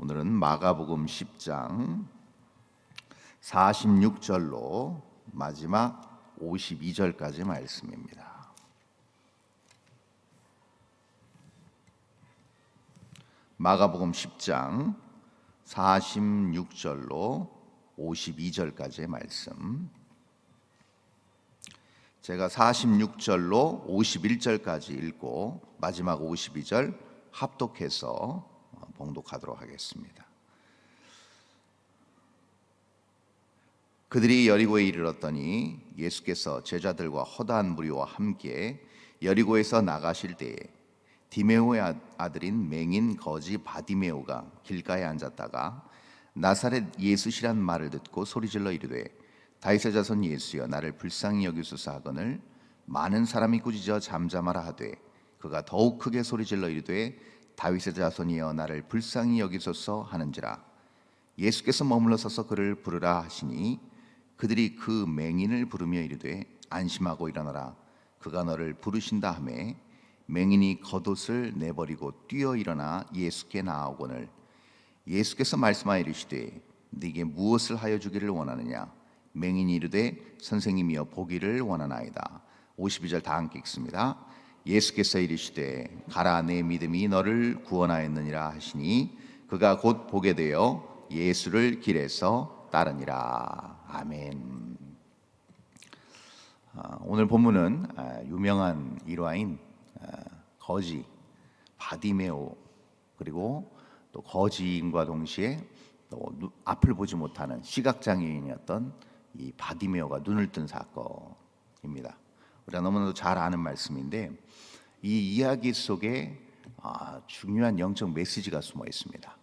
오늘은 마가복음 10장 46절로 마지막 52절까지 말씀입니다. 마가복음 10장 46절로 52절까지의 말씀. 제가 46절로 51절까지 읽고 마지막 52절 합독해서 봉독하도록 하겠습니다. 그들이 여리고에 이르렀더니 예수께서 제자들과 허다한 무리와 함께 여리고에서 나가실 때에 디메오의 아들인 맹인 거지 바디메오가 길가에 앉았다가 나사렛 예수시란 말을 듣고 소리질러 이르되 다윗의 자손 예수여 나를 불쌍히 여기소서 하거늘 많은 사람이 꾸짖어 잠잠하라 하되 그가 더욱 크게 소리질러 이르되 다윗의 자손이여 나를 불쌍히 여기소서 하는지라. 예수께서 머물러 서서 그를 부르라 하시니 그들이 그 맹인을 부르며 이르되 안심하고 일어나라 그가 너를 부르신다 하매 맹인이 겉옷을 내버리고 뛰어 일어나 예수께 나아오거늘 예수께서 말씀하여 이르시되 네게 무엇을 하여 주기를 원하느냐. 맹인이 이르되 선생님이여 보기를 원하나이다. 52절 다 함께 읽습니다. 예수께서 이르시되 가라 내 믿음이 너를 구원하였느니라 하시니 그가 곧 보게 되어 예수를 길에서 따르니라. 아멘. 오늘 본문은 유명한 일화인 거지 바디메오 그리고 또 거지인과 동시에 또 앞을 보지 못하는 시각장애인이었던 이 바디메오가 눈을 뜬 사건입니다. 우리가 너무나도 잘 아는 말씀인데 이 이야기 속에 중요한 영적 메시지가 숨어 있습니다.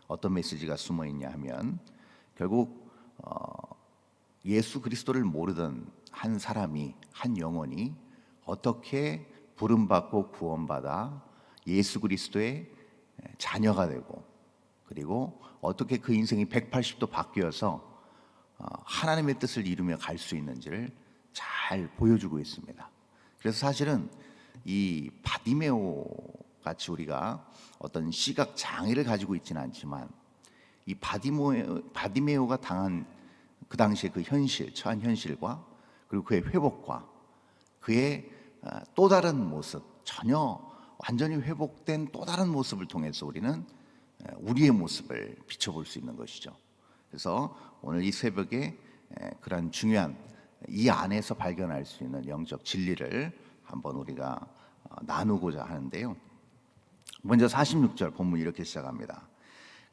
어떤 메시지가 숨어 있냐 하면 결국 예수 그리스도를 모르던 한 사람이 한 영혼이 어떻게 부름받고 구원받아 예수 그리스도의 자녀가 되고 그리고 어떻게 그 인생이 180도 바뀌어서 하나님의 뜻을 이루며 갈 수 있는지를 잘 보여주고 있습니다. 그래서 사실은 이 바디메오 같이 우리가 어떤 시각 장애를 가지고 있지는 않지만 이 바디메오가 당한 그 당시의 그 현실, 처한 현실과 그리고 그의 회복과 그의 또 다른 모습, 전혀 완전히 회복된 또 다른 모습을 통해서 우리는 우리의 모습을 비춰볼 수 있는 것이죠. 그래서 오늘 이 새벽에 그런 중요한 이 안에서 발견할 수 있는 영적 진리를 한번 우리가 나누고자 하는데요. 먼저 46절 본문 이렇게 시작합니다.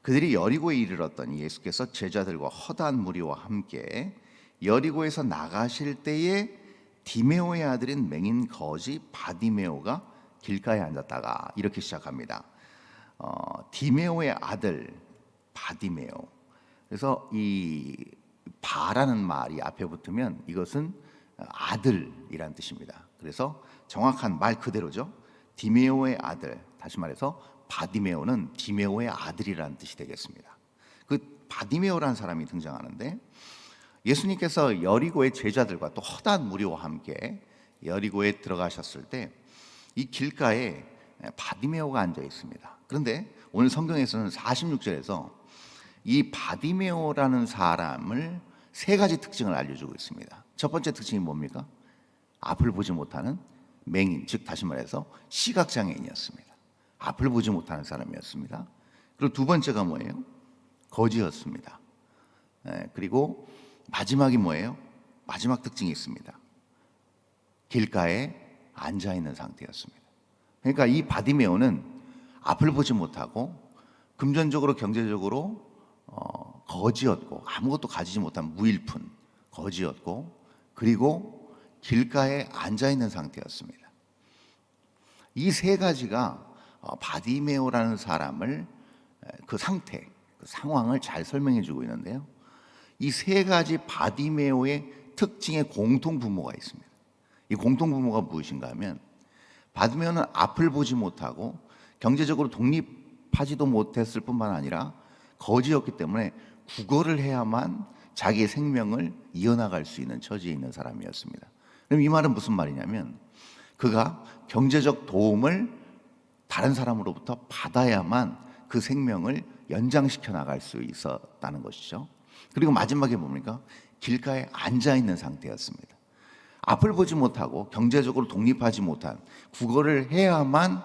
그들이 여리고에 이르렀더니 예수께서 제자들과 허다한 무리와 함께 여리고에서 나가실 때에 디메오의 아들인 맹인 거지 바디메오가 길가에 앉았다가 이렇게 시작합니다. 디메오의 아들 바디메오. 그래서 이 바라는 말이 앞에 붙으면 이것은 아들이란 뜻입니다. 그래서 정확한 말 그대로죠. 디메오의 아들, 다시 말해서 바디메오는 디메오의 아들이라는 뜻이 되겠습니다. 그 바디메오라는 사람이 등장하는데 예수님께서 여리고의 제자들과 또 허다한 무리와 함께 여리고에 들어가셨을 때 이 길가에 바디메오가 앉아 있습니다. 그런데 오늘 성경에서는 46절에서 이 바디메오라는 사람을 세 가지 특징을 알려주고 있습니다. 첫 번째 특징이 뭡니까? 앞을 보지 못하는 맹인, 즉 다시 말해서 시각장애인이었습니다. 앞을 보지 못하는 사람이었습니다. 그리고 두 번째가 뭐예요? 거지였습니다. 그리고 마지막이 뭐예요? 마지막 특징이 있습니다. 길가에 앉아있는 상태였습니다. 그러니까 이 바디메오는 앞을 보지 못하고 금전적으로 경제적으로 거지였고 아무것도 가지지 못한 무일푼 거지였고 그리고 길가에 앉아있는 상태였습니다. 이 세 가지가 바디메오라는 사람을 그 상태, 그 상황을 잘 설명해 주고 있는데요. 이 세 가지 바디메오의 특징의 공통 분모가 있습니다. 이 공통 분모가 무엇인가 하면 바디메오는 앞을 보지 못하고 경제적으로 독립하지도 못했을 뿐만 아니라 거지였기 때문에 구걸을 해야만 자기의 생명을 이어나갈 수 있는 처지에 있는 사람이었습니다. 그럼 이 말은 무슨 말이냐면 그가 경제적 도움을 다른 사람으로부터 받아야만 그 생명을 연장시켜 나갈 수 있었다는 것이죠. 그리고 마지막에 뭡니까? 길가에 앉아 있는 상태였습니다. 앞을 보지 못하고 경제적으로 독립하지 못한, 국어를 해야만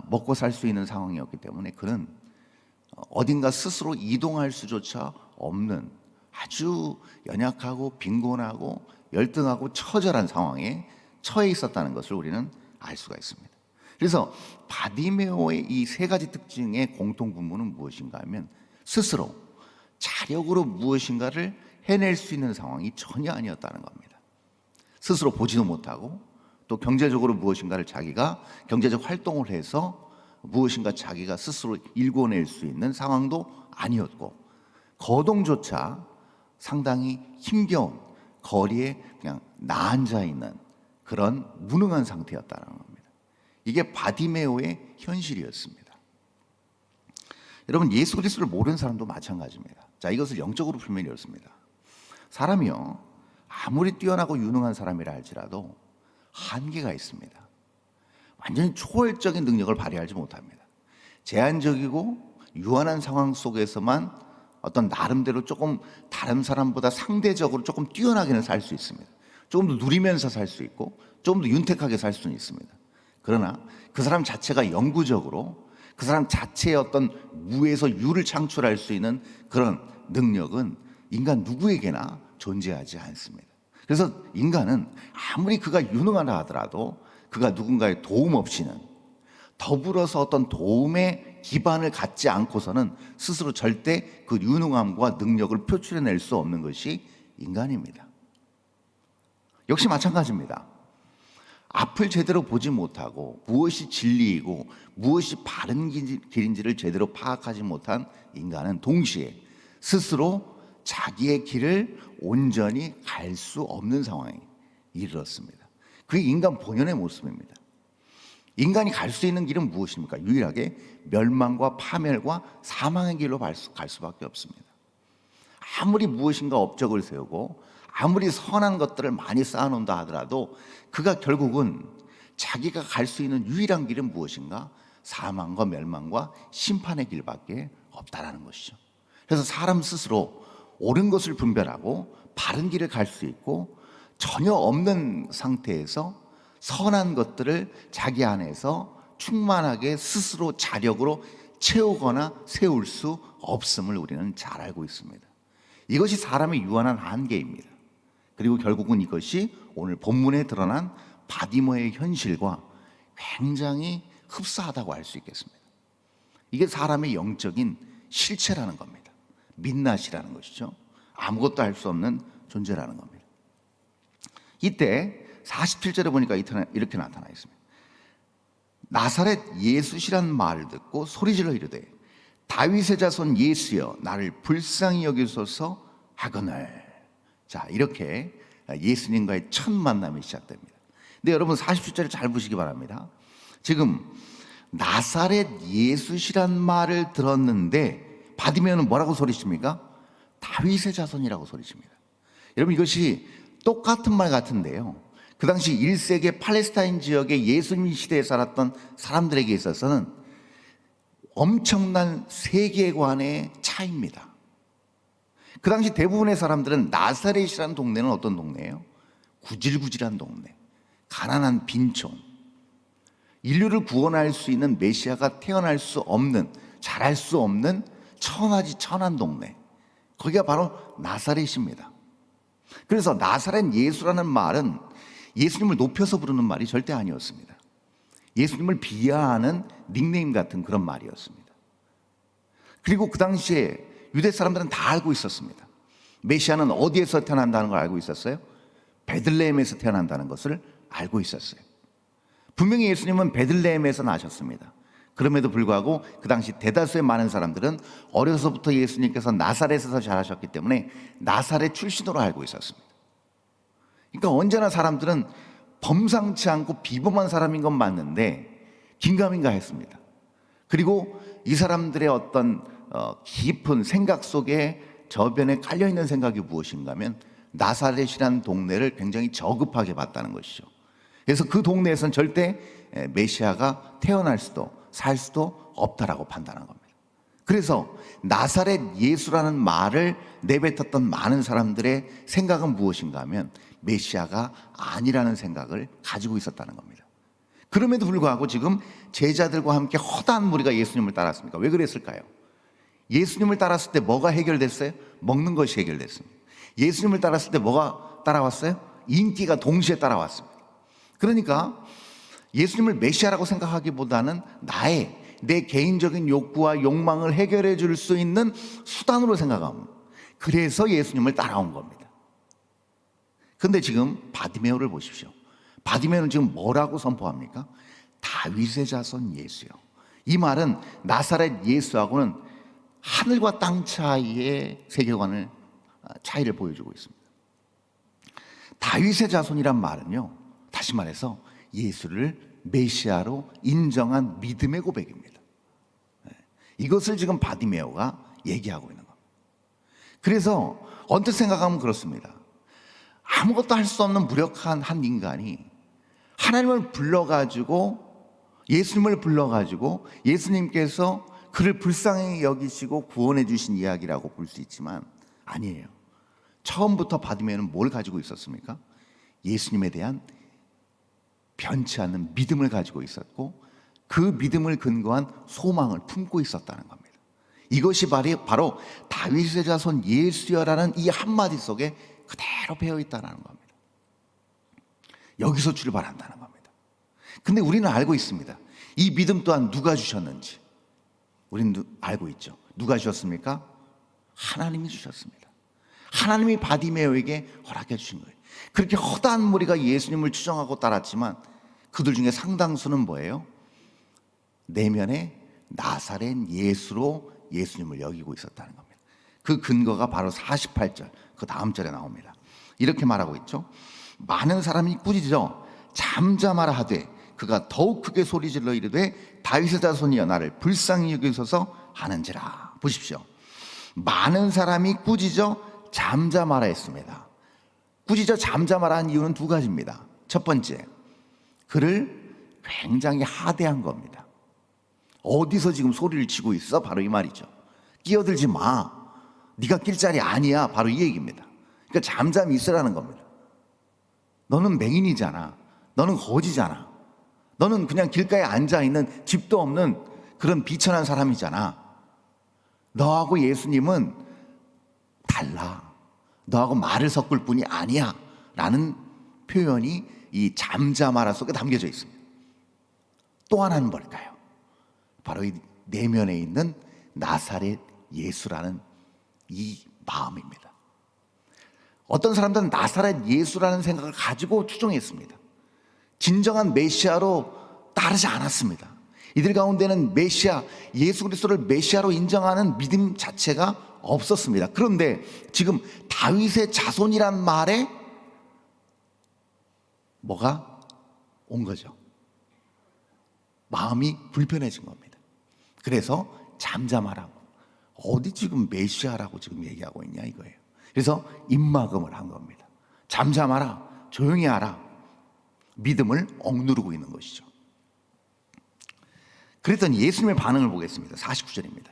먹고 살 수 있는 상황이었기 때문에 그는 어딘가 스스로 이동할 수조차 없는 아주 연약하고 빈곤하고 열등하고 처절한 상황에 처해 있었다는 것을 우리는 알 수가 있습니다. 그래서 바디메오의 이 세 가지 특징의 공통분모는 무엇인가 하면 스스로 자력으로 무엇인가를 해낼 수 있는 상황이 전혀 아니었다는 겁니다. 스스로 보지도 못하고 또 경제적으로 무엇인가를 자기가 경제적 활동을 해서 무엇인가 자기가 스스로 일궈낼 수 있는 상황도 아니었고, 거동조차 상당히 힘겨운 거리에 그냥 나앉아 있는 그런 무능한 상태였다는 겁니다. 이게 바디메오의 현실이었습니다. 여러분, 예수 그리스도를 모르는 사람도 마찬가지입니다. 자, 이것을 영적으로 풀면 이렇습니다. 사람이요, 아무리 뛰어나고 유능한 사람이라 할지라도 한계가 있습니다. 완전히 초월적인 능력을 발휘하지 못합니다. 제한적이고 유한한 상황 속에서만 어떤 나름대로 조금 다른 사람보다 상대적으로 조금 뛰어나게는 살 수 있습니다. 조금 더 누리면서 살 수 있고 조금 더 윤택하게 살 수는 있습니다. 그러나 그 사람 자체가 영구적으로 그 사람 자체의 어떤 무에서 유를 창출할 수 있는 그런 능력은 인간 누구에게나 존재하지 않습니다. 그래서 인간은 아무리 그가 유능하다 하더라도 그가 누군가의 도움 없이는, 더불어서 어떤 도움의 기반을 갖지 않고서는 스스로 절대 그 유능함과 능력을 표출해낼 수 없는 것이 인간입니다. 역시 마찬가지입니다. 앞을 제대로 보지 못하고 무엇이 진리이고 무엇이 바른 길인지를 제대로 파악하지 못한 인간은 동시에 스스로 자기의 길을 온전히 갈 수 없는 상황에 이르렀습니다. 그게 인간 본연의 모습입니다. 인간이 갈 수 있는 길은 무엇입니까? 유일하게 멸망과 파멸과 사망의 길로 갈 수밖에 없습니다. 아무리 무엇인가 업적을 세우고 아무리 선한 것들을 많이 쌓아놓는다 하더라도 그가 결국은 자기가 갈 수 있는 유일한 길은 무엇인가? 사망과 멸망과 심판의 길밖에 없다라는 것이죠. 그래서 사람 스스로 옳은 것을 분별하고 바른 길을 갈 수 있고 전혀 없는 상태에서 선한 것들을 자기 안에서 충만하게 스스로 자력으로 채우거나 세울 수 없음을 우리는 잘 알고 있습니다. 이것이 사람의 유한한 한계입니다. 그리고 결국은 이것이 오늘 본문에 드러난 바디메오의 현실과 굉장히 흡사하다고 할 수 있겠습니다. 이게 사람의 영적인 실체라는 겁니다. 민낯이라는 것이죠. 아무것도 할 수 없는 존재라는 겁니다. 이때 47절에 보니까 이렇게 나타나 있습니다. 나사렛 예수시란 말을 듣고 소리질러 이르되 다윗의 자손 예수여 나를 불쌍히 여기소서 하거늘. 자, 이렇게 예수님과의 첫 만남이 시작됩니다. 근데 여러분 47절을 잘 보시기 바랍니다. 지금 나사렛 예수시란 말을 들었는데 바디메오는 뭐라고 소리칩니까? 다윗의 자손이라고 소리칩니다. 여러분, 이것이 똑같은 말 같은데요, 그 당시 1세기 팔레스타인 지역의 예수님 시대에 살았던 사람들에게 있어서는 엄청난 세계관의 차이입니다. 그 당시 대부분의 사람들은 나사렛이라는 동네는 어떤 동네예요? 구질구질한 동네, 가난한 빈촌, 인류를 구원할 수 있는 메시아가 태어날 수 없는, 자랄 수 없는 천하지 천한 동네, 거기가 바로 나사렛입니다. 그래서 나사렛 예수라는 말은 예수님을 높여서 부르는 말이 절대 아니었습니다. 예수님을 비하하는 닉네임 같은 그런 말이었습니다. 그리고 그 당시에 유대 사람들은 다 알고 있었습니다. 메시아는 어디에서 태어난다는 걸 알고 있었어요? 베들레헴에서 태어난다는 것을 알고 있었어요. 분명히 예수님은 베들레헴에서 나셨습니다. 그럼에도 불구하고 그 당시 대다수의 많은 사람들은 어려서부터 예수님께서 나사렛에서 자라셨기 때문에 나사렛 출신으로 알고 있었습니다. 그러니까 언제나 사람들은 범상치 않고 비범한 사람인 건 맞는데 긴가민가 했습니다. 그리고 이 사람들의 어떤 깊은 생각 속에 저변에 깔려있는 생각이 무엇인가 하면 나사렛이라는 동네를 굉장히 저급하게 봤다는 것이죠. 그래서 그 동네에서는 절대 메시아가 태어날 수도 살 수도 없다라고 판단한 겁니다. 그래서 나사렛 예수라는 말을 내뱉었던 많은 사람들의 생각은 무엇인가 하면 메시아가 아니라는 생각을 가지고 있었다는 겁니다. 그럼에도 불구하고 지금 제자들과 함께 허다한 무리가 예수님을 따랐습니까? 왜 그랬을까요? 예수님을 따랐을 때 뭐가 해결됐어요? 먹는 것이 해결됐습니다. 예수님을 따랐을 때 뭐가 따라왔어요? 인기가 동시에 따라왔습니다. 그러니까 예수님을 메시아라고 생각하기보다는 내 개인적인 욕구와 욕망을 해결해 줄 수 있는 수단으로 생각합니다. 그래서 예수님을 따라온 겁니다. 그런데 지금 바디메오를 보십시오. 바디메오는 지금 뭐라고 선포합니까? 다윗의 자손 예수요. 이 말은 나사렛 예수하고는 하늘과 땅 차이의 세계관을 차이를 보여주고 있습니다. 다윗의 자손이란 말은요, 다시 말해서 예수를 메시아로 인정한 믿음의 고백입니다. 이것을 지금 바디메오가 얘기하고 있는 겁니다. 그래서 언뜻 생각하면 그렇습니다. 아무것도 할 수 없는 무력한 한 인간이 하나님을 불러가지고, 예수님을 불러가지고 예수님께서 그를 불쌍히 여기시고 구원해 주신 이야기라고 볼 수 있지만 아니에요. 처음부터 바디메오는 뭘 가지고 있었습니까? 예수님에 대한 변치 않는 믿음을 가지고 있었고, 그 믿음을 근거한 소망을 품고 있었다는 겁니다. 이것이 바로 다윗의 자손 예수여라는 이 한마디 속에 그대로 배어 있다는 겁니다. 여기서 출발한다는 겁니다. 근데 우리는 알고 있습니다. 이 믿음 또한 누가 주셨는지 우리는 알고 있죠. 누가 주셨습니까? 하나님이 주셨습니다. 하나님이 바디메오에게 허락해 주신 거예요. 그렇게 허다한 무리가 예수님을 추종하고 따랐지만 그들 중에 상당수는 뭐예요? 내면에 나사렛 예수로 예수님을 여기고 있었다는 겁니다. 그 근거가 바로 48절 그 다음 절에 나옵니다. 이렇게 말하고 있죠. 많은 사람이 꾸짖어 잠잠하라 하되 그가 더욱 크게 소리질러 이르되 다윗의 자손이여 나를 불쌍히 여기소서 하는지라. 보십시오. 많은 사람이 꾸짖어 잠잠하라 했습니다. 꾸짖어 잠잠하라 한 이유는 두 가지입니다. 첫 번째, 그를 굉장히 하대한 겁니다. 어디서 지금 소리를 치고 있어? 바로 이 말이죠. 끼어들지 마. 네가 낄 자리 아니야. 바로 이 얘기입니다. 그러니까 잠잠히 있으라는 겁니다. 너는 맹인이잖아. 너는 거지잖아. 너는 그냥 길가에 앉아있는 집도 없는 그런 비천한 사람이잖아. 너하고 예수님은 달라. 너하고 말을 섞을 뿐이 아니야. 라는 표현이 이 잠잠하라 속에 담겨져 있습니다. 또 하나는 뭘까요? 바로 이 내면에 있는 나사렛 예수라는 이 마음입니다. 어떤 사람들은 나사렛 예수라는 생각을 가지고 추종했습니다. 진정한 메시아로 따르지 않았습니다. 이들 가운데는 메시아, 예수 그리스도를 메시아로 인정하는 믿음 자체가 없었습니다. 그런데 지금 다윗의 자손이란 말에 뭐가 온 거죠? 마음이 불편해진 겁니다. 그래서 잠잠하라고. 어디 지금 메시아라고 지금 얘기하고 있냐 이거예요. 그래서 입막음을 한 겁니다. 잠잠하라, 조용히 하라. 믿음을 억누르고 있는 것이죠. 그랬더니 예수님의 반응을 보겠습니다. 49절입니다.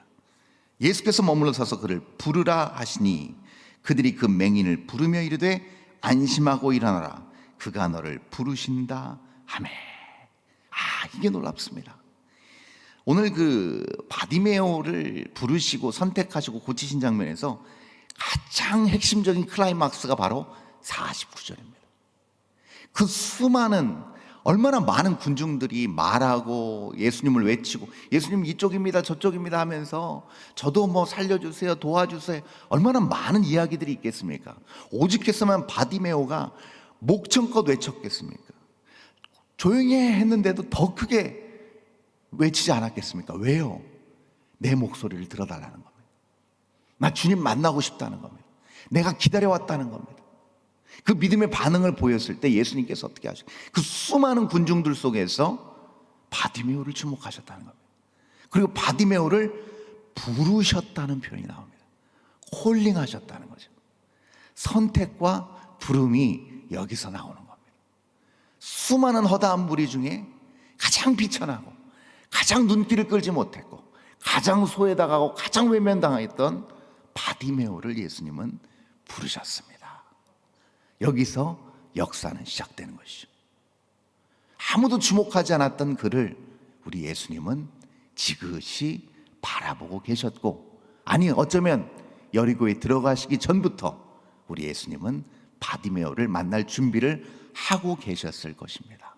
예수께서 머물러 서서 그를 부르라 하시니 그들이 그 맹인을 부르며 이르되 안심하고 일어나라. 그가 너를 부르신다 하매. 이게 놀랍습니다. 오늘 그 바디메오를 부르시고 선택하시고 고치신 장면에서 가장 핵심적인 클라이막스가 바로 49절입니다. 그 수많은 얼마나 많은 군중들이 말하고 예수님을 외치고 예수님 이쪽입니다 저쪽입니다 하면서 저도 뭐 살려주세요 도와주세요 얼마나 많은 이야기들이 있겠습니까? 오직했으면 바디메오가 목청껏 외쳤겠습니까? 조용히 했는데도 더 크게 외치지 않았겠습니까? 왜요? 내 목소리를 들어달라는 겁니다. 나 주님 만나고 싶다는 겁니다. 내가 기다려왔다는 겁니다. 그 믿음의 반응을 보였을 때 예수님께서 어떻게 하셨어요? 그 수많은 군중들 속에서 바디메오를 주목하셨다는 겁니다. 그리고 바디메오를 부르셨다는 표현이 나옵니다. 콜링하셨다는 거죠. 선택과 부름이 여기서 나오는 겁니다. 수많은 허다한 무리 중에 가장 비천하고 가장 눈길을 끌지 못했고 가장 소외당하고 가장 외면당했던 바디메오를 예수님은 부르셨습니다. 여기서 역사는 시작되는 것이죠. 아무도 주목하지 않았던 그를 우리 예수님은 지그시 바라보고 계셨고, 아니 어쩌면 여리고에 들어가시기 전부터 우리 예수님은 바디메오를 만날 준비를 하고 계셨을 것입니다.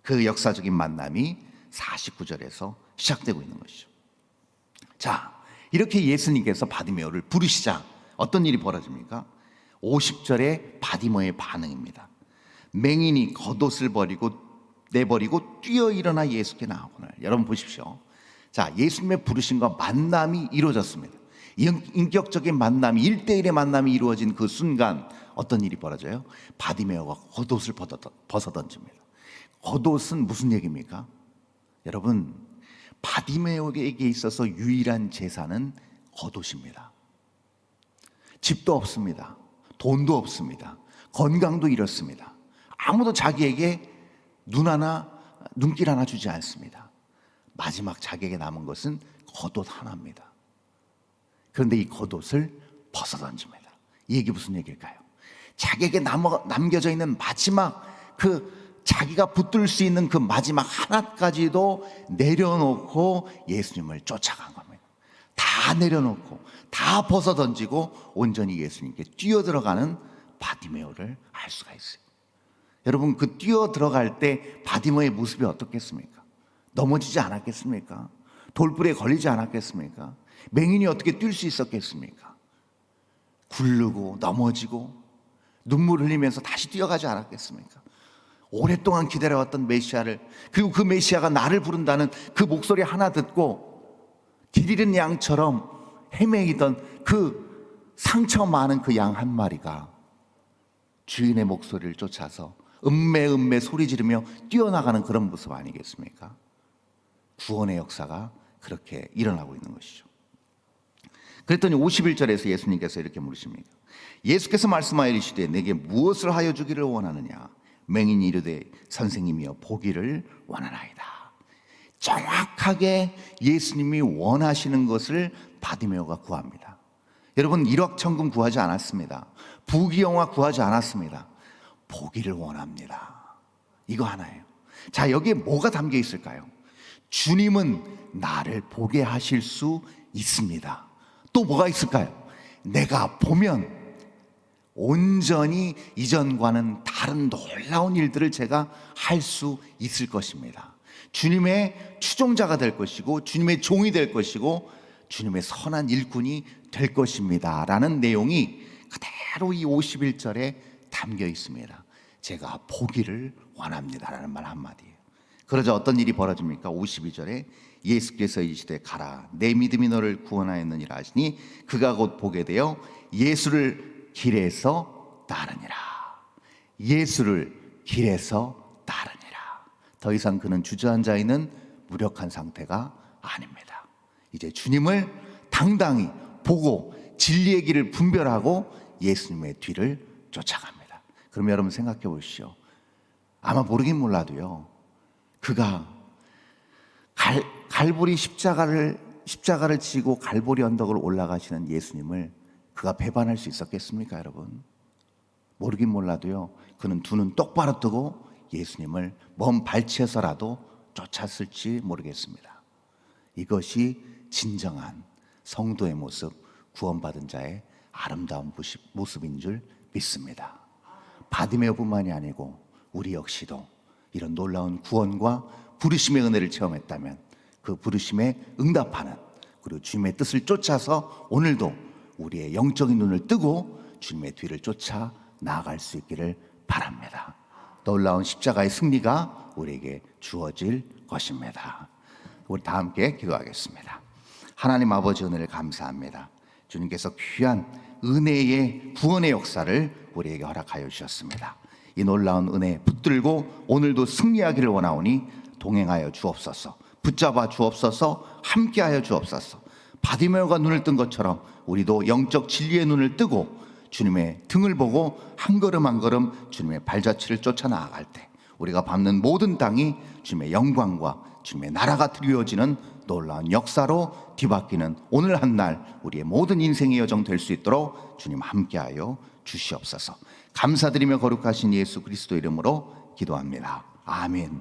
그 역사적인 만남이 49절에서 시작되고 있는 것이죠. 자, 이렇게 예수님께서 바디메오를 부르시자 어떤 일이 벌어집니까? 50절에 바디메오의 반응입니다. 맹인이 겉옷을 내버리고 뛰어 일어나 예수께 나오거늘. 여러분 보십시오. 자, 예수님의 부르심과 만남이 이루어졌습니다. 인격적인 만남이, 1대1의 만남이 이루어진 그 순간 어떤 일이 벌어져요? 바디메오가 겉옷을 벗어던집니다. 겉옷은 무슨 얘기입니까? 여러분, 바디메오에게 있어서 유일한 재산은 겉옷입니다. 집도 없습니다. 돈도 없습니다. 건강도 잃었습니다. 아무도 자기에게 눈길 하나 주지 않습니다. 마지막 자기에게 남은 것은 겉옷 하나입니다. 그런데 이 겉옷을 벗어던집니다. 이 얘기 무슨 얘기일까요? 자기에게 남겨져 있는 마지막 자기가 붙들 수 있는 그 마지막 하나까지도 내려놓고 예수님을 쫓아간 겁니다. 다 내려놓고 다 벗어던지고 온전히 예수님께 뛰어들어가는 바디메오를 알 수가 있어요. 여러분, 그 뛰어들어갈 때 바디메오의 모습이 어떻겠습니까? 넘어지지 않았겠습니까? 돌불에 걸리지 않았겠습니까? 맹인이 어떻게 뛸 수 있었겠습니까? 굴르고 넘어지고 눈물 흘리면서 다시 뛰어가지 않았겠습니까? 오랫동안 기다려왔던 메시아를, 그리고 그 메시아가 나를 부른다는 그 목소리 하나 듣고 길 잃은 양처럼 헤매이던 그 상처 많은 그 양 한 마리가 주인의 목소리를 쫓아서 음메 소리 지르며 뛰어나가는 그런 모습 아니겠습니까? 구원의 역사가 그렇게 일어나고 있는 것이죠. 그랬더니 51절에서 예수님께서 이렇게 물으십니다. 예수께서 말씀하여 이르시되 내게 무엇을 하여 주기를 원하느냐? 맹인이 이르되 선생님이여 보기를 원하나이다. 정확하게 예수님이 원하시는 것을 바디메오가 구합니다. 여러분, 일확천금 구하지 않았습니다. 부귀영화 구하지 않았습니다. 보기를 원합니다. 이거 하나예요. 자, 여기에 뭐가 담겨 있을까요? 주님은 나를 보게 하실 수 있습니다. 또 뭐가 있을까요? 내가 보면 온전히 이전과는 다른 놀라운 일들을 제가 할 수 있을 것입니다. 주님의 추종자가 될 것이고 주님의 종이 될 것이고 주님의 선한 일꾼이 될 것입니다 라는 내용이 그대로 이 51절에 담겨 있습니다. 제가 보기를 원합니다 라는 말 한마디예요. 그러자 어떤 일이 벌어집니까? 52절에 예수께서 이르시되 가라 내 믿음이 너를 구원하였느니라 하시니 그가 곧 보게 되어 예수를 길에서 따르니라. 예수를 길에서 따르니라. 더 이상 그는 주저앉아 있는 무력한 상태가 아닙니다. 이제 주님을 당당히 보고 진리의 길을 분별하고 예수님의 뒤를 쫓아갑니다. 그럼 여러분 생각해 보십시오. 아마 모르긴 몰라도요, 그가 갈보리 십자가를 지고 갈보리 언덕을 올라가시는 예수님을 그가 배반할 수 있었겠습니까, 여러분? 모르긴 몰라도요, 그는 두 눈 똑바로 뜨고 예수님을 먼 발치에서라도 쫓았을지 모르겠습니다. 이것이 진정한 성도의 모습, 구원받은 자의 아름다운 모습인 줄 믿습니다. 바디메오뿐만이 아니고 우리 역시도 이런 놀라운 구원과 부르심의 은혜를 체험했다면 그 부르심에 응답하는, 그리고 주님의 뜻을 쫓아서 오늘도 우리의 영적인 눈을 뜨고 주님의 뒤를 쫓아 나아갈 수 있기를 바랍니다. 놀라운 십자가의 승리가 우리에게 주어질 것입니다. 우리 다 함께 기도하겠습니다. 하나님 아버지, 은혜를 감사합니다. 주님께서 귀한 은혜의 구원의 역사를 우리에게 허락하여 주셨습니다. 이 놀라운 은혜 붙들고 오늘도 승리하기를 원하오니 동행하여 주옵소서, 붙잡아 주옵소서, 함께하여 주옵소서. 바디메오가 눈을 뜬 것처럼 우리도 영적 진리의 눈을 뜨고 주님의 등을 보고 한 걸음 한 걸음 주님의 발자취를 쫓아 나아갈 때 우리가 밟는 모든 땅이 주님의 영광과 주님의 나라가 드리워지는 놀라운 역사로 뒤바뀌는 오늘 한 날 우리의 모든 인생의 여정 될 수 있도록 주님 함께하여 주시옵소서. 감사드리며 거룩하신 예수 그리스도 이름으로 기도합니다. 아멘.